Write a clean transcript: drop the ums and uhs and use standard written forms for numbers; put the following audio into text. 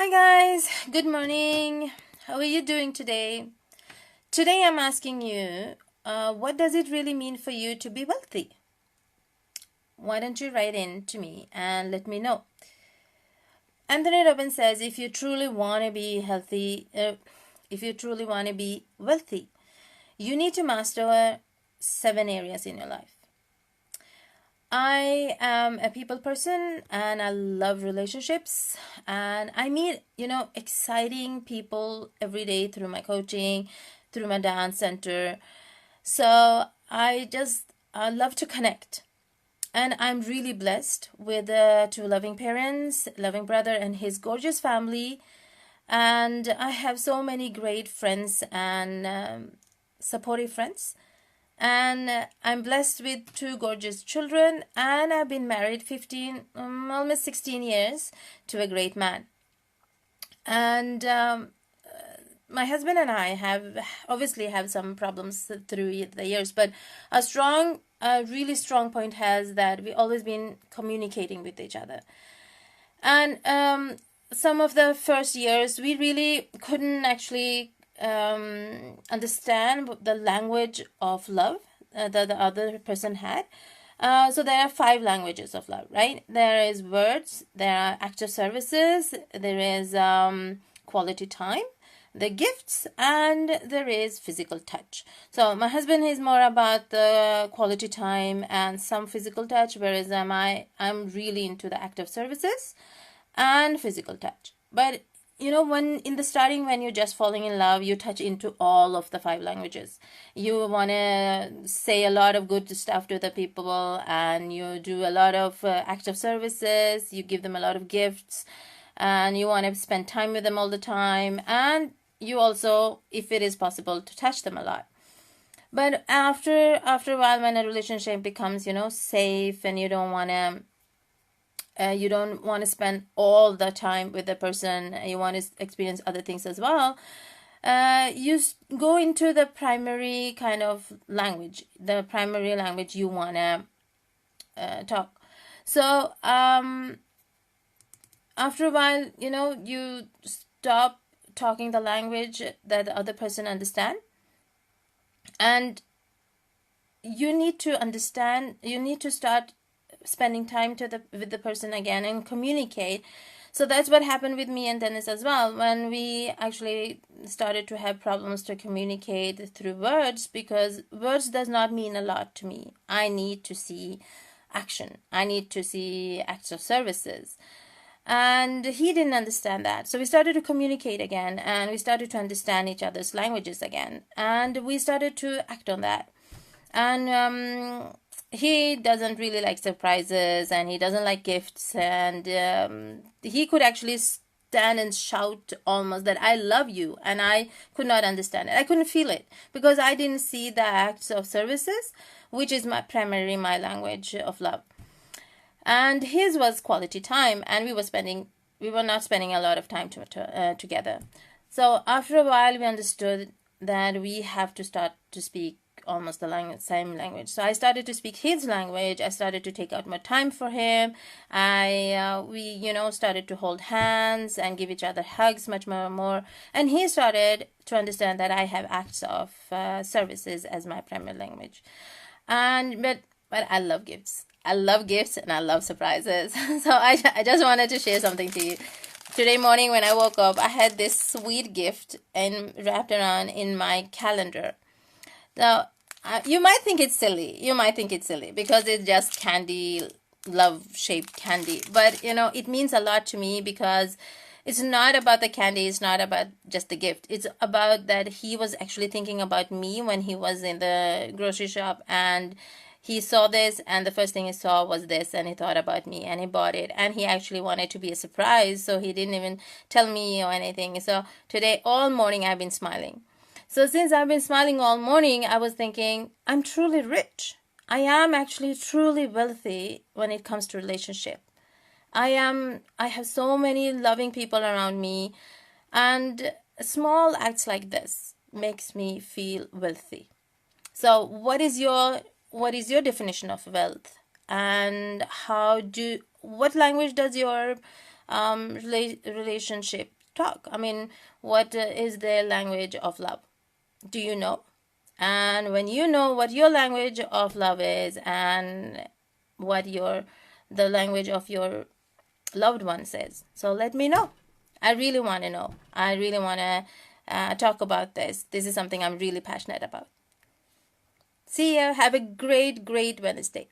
Hi guys, good morning. How are you doing today? Today I'm asking you, what does it really mean for you to be wealthy? Why don't you write in to me and let me know? Anthony Robbins says if you truly want to be healthy, if you truly want to be wealthy, you need to master 7 areas in your life. I am a people person and I love relationships, and I meet, exciting people every day through my coaching, through my dance center. So I love to connect. And I'm really blessed with two loving parents, loving brother and his gorgeous family. And I have so many great friends and supportive friends, and I'm blessed with two gorgeous children, and I've been married 15 almost 16 years to a great man. And my husband and I have obviously have some problems through the years, but a really strong point has that we always been communicating with each other. And some of the first years we really couldn't actually understand the language of love that the other person had. So there are 5 languages of love, right? There is words, there are acts of services, there is quality time, the gifts, and there is physical touch. So my husband is more about the quality time and some physical touch, whereas I'm really into the act of services and physical touch. But when in the starting, when you're just falling in love, you touch into all of the 5 languages. You want to say a lot of good stuff to the people, and you do a lot of acts of services, you give them a lot of gifts, and you want to spend time with them all the time, and you also, if it is possible, to touch them a lot. But after a while, when a relationship becomes safe, and you don't want to spend all the time with the person, you want to experience other things as well, you go into the primary kind of language, the primary language you want to talk. So after a while, you stop talking the language that the other person understand, and you need to start spending time with the person again and communicate. So that's what happened with me and Dennis as well, when we actually started to have problems to communicate through words, because words does not mean a lot to me. I need to see action. I need to see acts of services. And he didn't understand that. So we started to communicate again, and we started to understand each other's languages again, and we started to act on that. And he doesn't really like surprises, and he doesn't like gifts, and he could actually stand and shout almost that I love you, and I could not understand it. I couldn't feel it because I didn't see the acts of services, which is my language of love. And his was quality time, and we were not spending a lot of time together. So after a while, we understood that we have to start to speak almost the same language. So I started to speak his language. I started to take out more time for him. We started to hold hands and give each other hugs much more. And he started to understand that I have acts of services as my primary language. But I love gifts. I love gifts and I love surprises. So I just wanted to share something to you. Today morning when I woke up, I had this sweet gift and wrapped around in my calendar. Now, you might think it's silly. You might think it's silly because it's just candy, love-shaped candy. But, it means a lot to me because it's not about the candy. It's not about just the gift. It's about that he was actually thinking about me when he was in the grocery shop, and he saw this, and the first thing he saw was this, and he thought about me, and he bought it, and he actually wanted to be a surprise, so he didn't even tell me or anything. So today, all morning, I've been smiling. So since I've been smiling all morning, I was thinking, I'm truly rich. I am actually truly wealthy when it comes to relationship. I have so many loving people around me, and small acts like this makes me feel wealthy. So what is your definition of wealth, and what language does your relationship talk. I mean, what is their language of love? Do you know? And when you know what your language of love is, and what the language of your loved one says, so let me know. I really want to know. I really want to talk about this. This is something I'm really passionate about. See you. Have a great Wednesday.